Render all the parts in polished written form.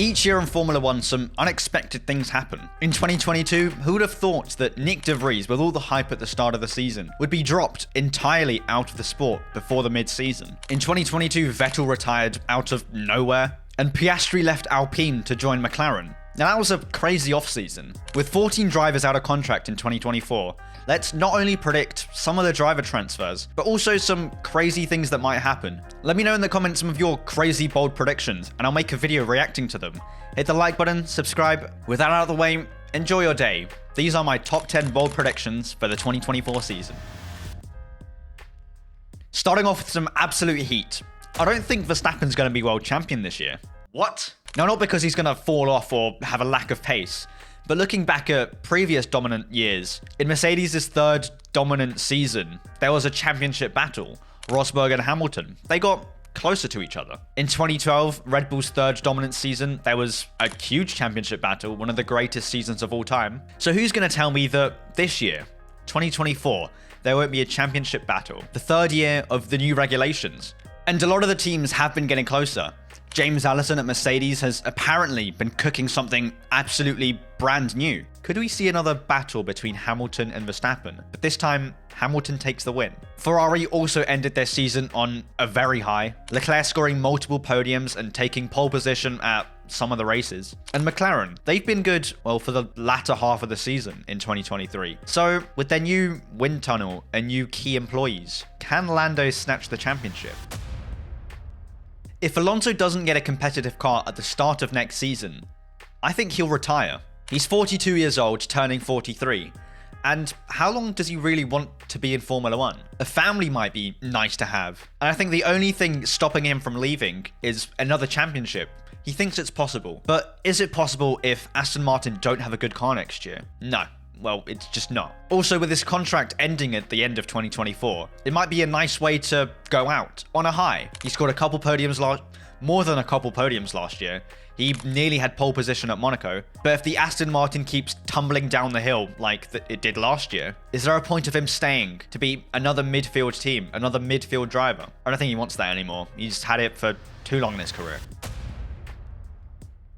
Each year in Formula 1, some unexpected things happen. In 2022, who would have thought that Nick de Vries, with all the hype at the start of the season, would be dropped entirely out of the sport before the mid-season? In 2022, Vettel retired out of nowhere, and Piastri left Alpine to join McLaren. Now that was a crazy off-season. With 14 drivers out of contract in 2024, let's not only predict some of the driver transfers, but also some crazy things that might happen. Let me know in the comments some of your crazy bold predictions, and I'll make a video reacting to them. Hit the like button, subscribe. With that out of the way, enjoy your day. These are my top 10 bold predictions for the 2024 season. Starting off with some absolute heat. I don't think Verstappen's going to be world champion this year. What? Now, not because he's going to fall off or have a lack of pace, but looking back at previous dominant years, in Mercedes' third dominant season, there was a championship battle. Rosberg and Hamilton, they got closer to each other. In 2012, Red Bull's third dominant season, there was a huge championship battle, one of the greatest seasons of all time. So who's going to tell me that this year, 2024, there won't be a championship battle? The third year of the new regulations. And a lot of the teams have been getting closer. James Allison at Mercedes has apparently been cooking something absolutely brand new. Could we see another battle between Hamilton and Verstappen? But this time, Hamilton takes the win. Ferrari also ended their season on a very high. Leclerc scoring multiple podiums and taking pole position at some of the races. And McLaren, they've been good, well, for the latter half of the season in 2023. So with their new wind tunnel and new key employees, can Lando snatch the championship? If Alonso doesn't get a competitive car at the start of next season, I think he'll retire. He's 42 years old, turning 43. And how long does he really want to be in Formula 1? A family might be nice to have. And I think the only thing stopping him from leaving is another championship. He thinks it's possible. But is it possible if Aston Martin don't have a good car next year? No. Well, it's just not. Also, with his contract ending at the end of 2024, it might be a nice way to go out on a high. He scored more than a couple podiums last year. He nearly had pole position at Monaco. But if the Aston Martin keeps tumbling down the hill like it did last year, is there a point of him staying to be another midfield team, another midfield driver? I don't think he wants that anymore. He's had it for too long in his career.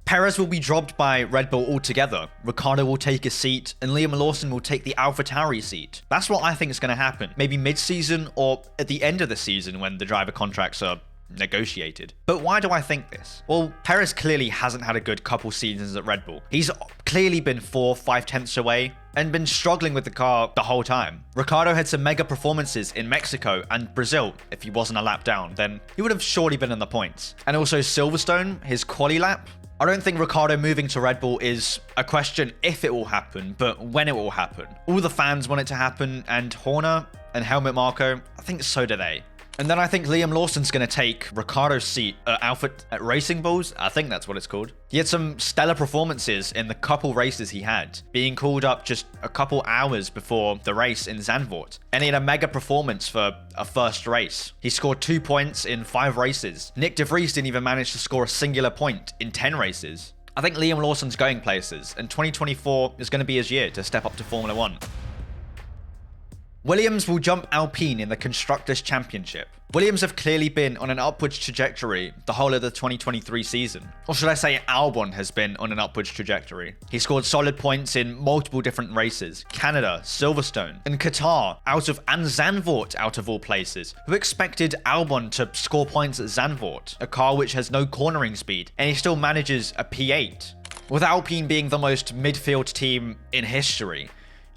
Perez will be dropped by Red Bull altogether. Ricciardo will take a seat, and Liam Lawson will take the AlphaTauri seat. That's what I think is going to happen. Maybe mid-season or at the end of the season when the driver contracts are negotiated. But why do I think this? Well, Perez clearly hasn't had a good couple seasons at Red Bull. He's clearly been 4-5 tenths away and been struggling with the car the whole time. Ricciardo had some mega performances in Mexico and Brazil. If he wasn't a lap down, then he would have surely been in the points. And also Silverstone, his quali lap, I don't think Ricciardo moving to Red Bull is a question if it will happen, but when it will happen. All the fans want it to happen, and Horner and Helmut Marko, I think so do they. And then I think Liam Lawson's going to take Ricciardo's seat at Racing Bulls. I think that's what it's called. He had some stellar performances in the couple races he had, being called up just a couple hours before the race in Zandvoort. And he had a mega performance for a first race. He scored 2 points in 5 races. Nick de Vries didn't even manage to score a singular point in 10 races. I think Liam Lawson's going places, and 2024 is going to be his year to step up to Formula 1. Williams will jump Alpine in the Constructors' Championship. Williams have clearly been on an upwards trajectory the whole of the 2023 season. Or should I say Albon has been on an upwards trajectory. He scored solid points in multiple different races. Canada, Silverstone, and Qatar, and Zandvoort out of all places. Who expected Albon to score points at Zandvoort, a car which has no cornering speed, and he still manages a P8? With Alpine being the most midfield team in history,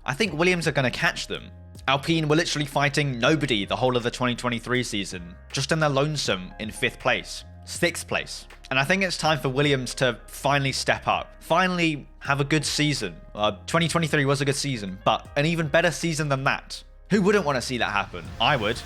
I think Williams are going to catch them. Alpine were literally fighting nobody the whole of the 2023 season, just in their lonesome in 5th place, 6th place. And I think it's time for Williams to finally step up, finally have a good season. 2023 was a good season, but an even better season than that. Who wouldn't want to see that happen? I would.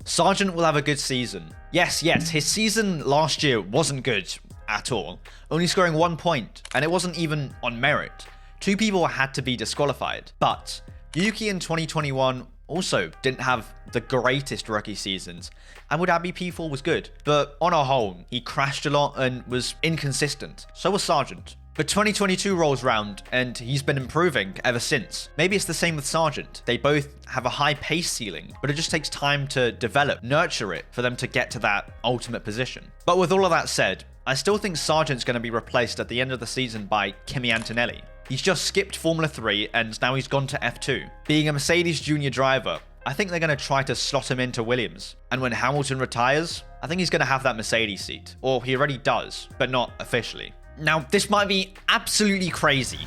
Sargent will have a good season. Yes, his season last year wasn't good at all, only scoring 1 point, and it wasn't even on merit. 2 people had to be disqualified, but Yuki in 2021 also didn't have the greatest rookie seasons, and Abu Dhabi P4 was good, but on a whole, he crashed a lot and was inconsistent. So was Sargent. But 2022 rolls round, and he's been improving ever since. Maybe it's the same with Sargent. They both have a high pace ceiling, but it just takes time to develop, nurture it, for them to get to that ultimate position. But with all of that said, I still think Sargent's going to be replaced at the end of the season by Kimi Antonelli. He's just skipped Formula 3 and now he's gone to F2. Being a Mercedes junior driver, I think they're going to try to slot him into Williams. And when Hamilton retires, I think he's going to have that Mercedes seat. Or he already does, but not officially. Now, this might be absolutely crazy.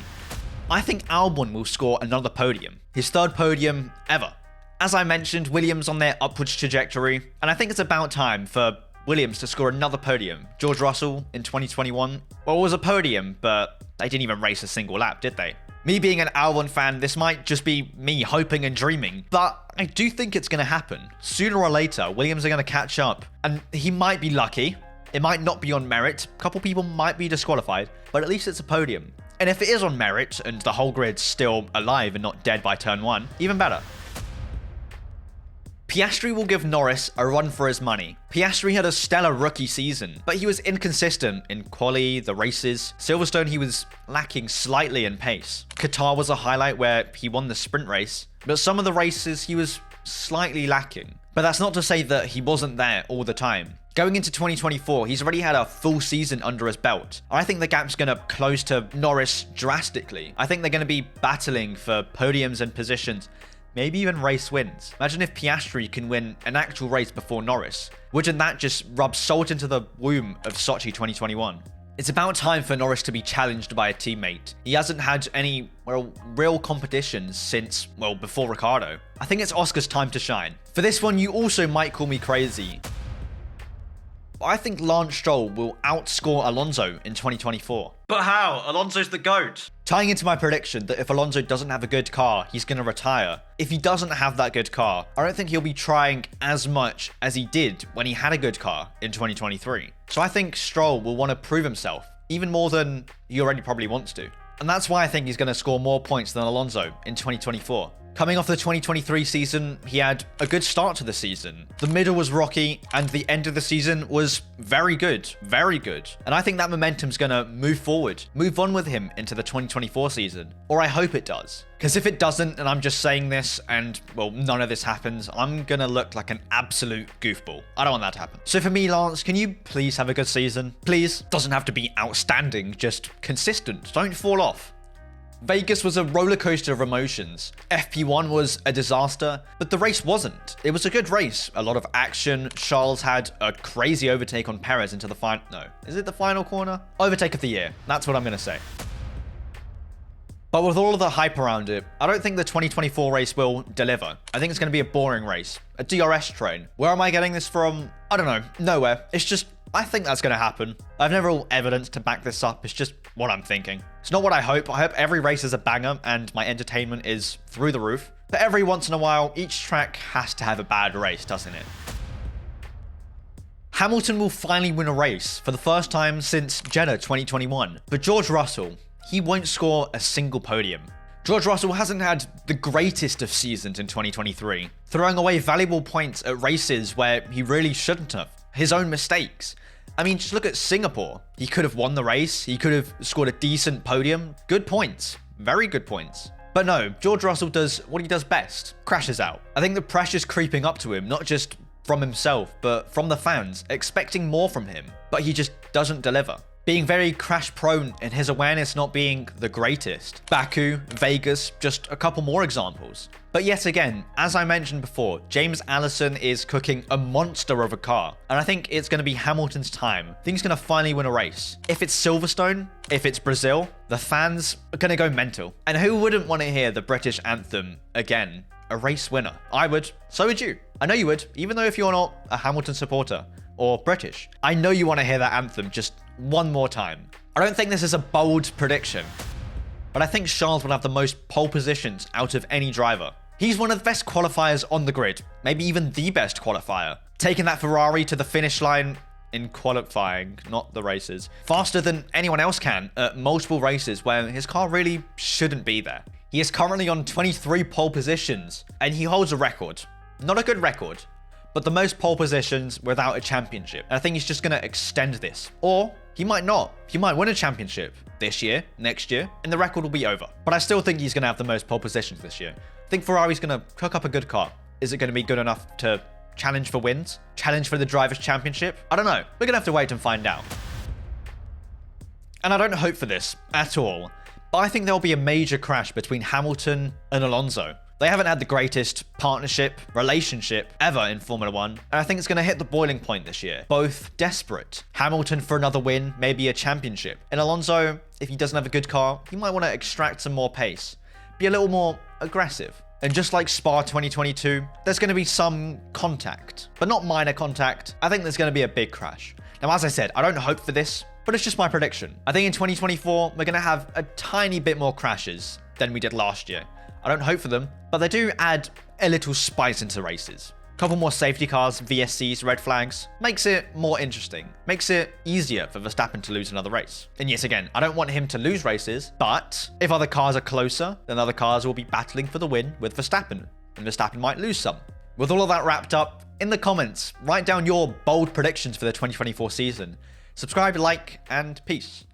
I think Albon will score another podium. His third podium ever. As I mentioned, Williams on their upwards trajectory, and I think it's about time for Williams to score another podium. George Russell in 2021, well, it was a podium, but they didn't even race a single lap, did they? Me being an Albon fan, this might just be me hoping and dreaming, but I do think it's going to happen. Sooner or later, Williams are going to catch up, and he might be lucky. It might not be on merit. A couple people might be disqualified, but at least it's a podium. And if it is on merit, and the whole grid's still alive and not dead by turn 1, even better. Piastri will give Norris a run for his money. Piastri had a stellar rookie season, but he was inconsistent in quali, the races. Silverstone, he was lacking slightly in pace. Qatar was a highlight where he won the sprint race, but some of the races he was slightly lacking. But that's not to say that he wasn't there all the time. Going into 2024, he's already had a full season under his belt. I think the gap's going to close to Norris drastically. I think they're going to be battling for podiums and positions. Maybe even race wins. Imagine if Piastri can win an actual race before Norris. Wouldn't that just rub salt into the womb of Sochi 2021? It's about time for Norris to be challenged by a teammate. He hasn't had any, well, real competitions since, well, before Ricciardo. I think it's Oscar's time to shine. For this one, you also might call me crazy. I think Lance Stroll will outscore Alonso in 2024. But how? Alonso's the GOAT. Tying into my prediction that if Alonso doesn't have a good car, he's going to retire. If he doesn't have that good car, I don't think he'll be trying as much as he did when he had a good car in 2023. So I think Stroll will want to prove himself, even more than he already probably wants to. And that's why I think he's going to score more points than Alonso in 2024. Coming off the 2023 season, he had a good start to the season. The middle was rocky, and the end of the season was very good, very good. And I think that momentum's gonna move forward, move on with him into the 2024 season. Or I hope it does. Because if it doesn't, and I'm just saying this, and, well, none of this happens, I'm gonna look like an absolute goofball. I don't want that to happen. So for me, Lance, can you please have a good season? Please. Doesn't have to be outstanding, just consistent. Don't fall off. Vegas was a roller coaster of emotions. FP1 was a disaster, but the race wasn't. It was a good race. A lot of action. Charles had a crazy overtake on Perez into the final... No. Is it the final corner? Overtake of the year. That's what I'm going to say. But with all of the hype around it, I don't think the 2024 race will deliver. I think it's going to be a boring race. A DRS train. Where am I getting this from? I don't know. Nowhere. It's just... I think that's going to happen. I have no real evidence to back this up. It's just what I'm thinking. It's not what I hope. I hope every race is a banger and my entertainment is through the roof. But every once in a while, each track has to have a bad race, doesn't it? Hamilton will finally win a race for the first time since Jeddah 2021. But George Russell, he won't score a single podium. George Russell hasn't had the greatest of seasons in 2023, throwing away valuable points at races where he really shouldn't have. His own mistakes. I mean, just look at Singapore. He could have won the race. He could have scored a decent podium. Good points. Very good points. But no, George Russell does what he does best. Crashes out. I think the pressure's creeping up to him, not just from himself, but from the fans, expecting more from him. But he just doesn't deliver. Being very crash prone and his awareness not being the greatest. Baku, Vegas, just a couple more examples. But yet again, as I mentioned before, James Allison is cooking a monster of a car. And I think it's going to be Hamilton's time. I think he's going to finally win a race. If it's Silverstone, if it's Brazil, the fans are going to go mental. And who wouldn't want to hear the British anthem again? A race winner. I would. So would you. I know you would, even though if you're not a Hamilton supporter or British. I know you want to hear that anthem just one more time. I don't think this is a bold prediction, but I think Charles will have the most pole positions out of any driver. He's one of the best qualifiers on the grid, maybe even the best qualifier. Taking that Ferrari to the finish line in qualifying, not the races, faster than anyone else can at multiple races where his car really shouldn't be there. He is currently on 23 pole positions, and he holds a record. Not a good record, but the most pole positions without a championship. And I think he's just going to extend this. Or he might not. He might win a championship this year, next year, and the record will be over. But I still think he's going to have the most pole positions this year. I think Ferrari's going to cook up a good car. Is it going to be good enough to challenge for wins? Challenge for the Drivers' Championship? I don't know. We're going to have to wait and find out. And I don't hope for this at all, but I think there'll be a major crash between Hamilton and Alonso. They haven't had the greatest partnership, relationship ever in Formula 1, and I think it's going to hit the boiling point this year. Both desperate. Hamilton for another win, maybe a championship. And Alonso, if he doesn't have a good car, he might want to extract some more pace, be a little more aggressive. And just like Spa 2022, there's going to be some contact, but not minor contact. I think there's going to be a big crash. Now, as I said, I don't hope for this, but it's just my prediction. I think in 2024, we're going to have a tiny bit more crashes than we did last year. I don't hope for them, but they do add a little spice into races. Couple more safety cars, VSCs, red flags, makes it more interesting, makes it easier for Verstappen to lose another race. And yes, again, I don't want him to lose races, but if other cars are closer, then other cars will be battling for the win with Verstappen, and Verstappen might lose some. With all of that wrapped up, in the comments, write down your bold predictions for the 2024 season. Subscribe, like, and peace.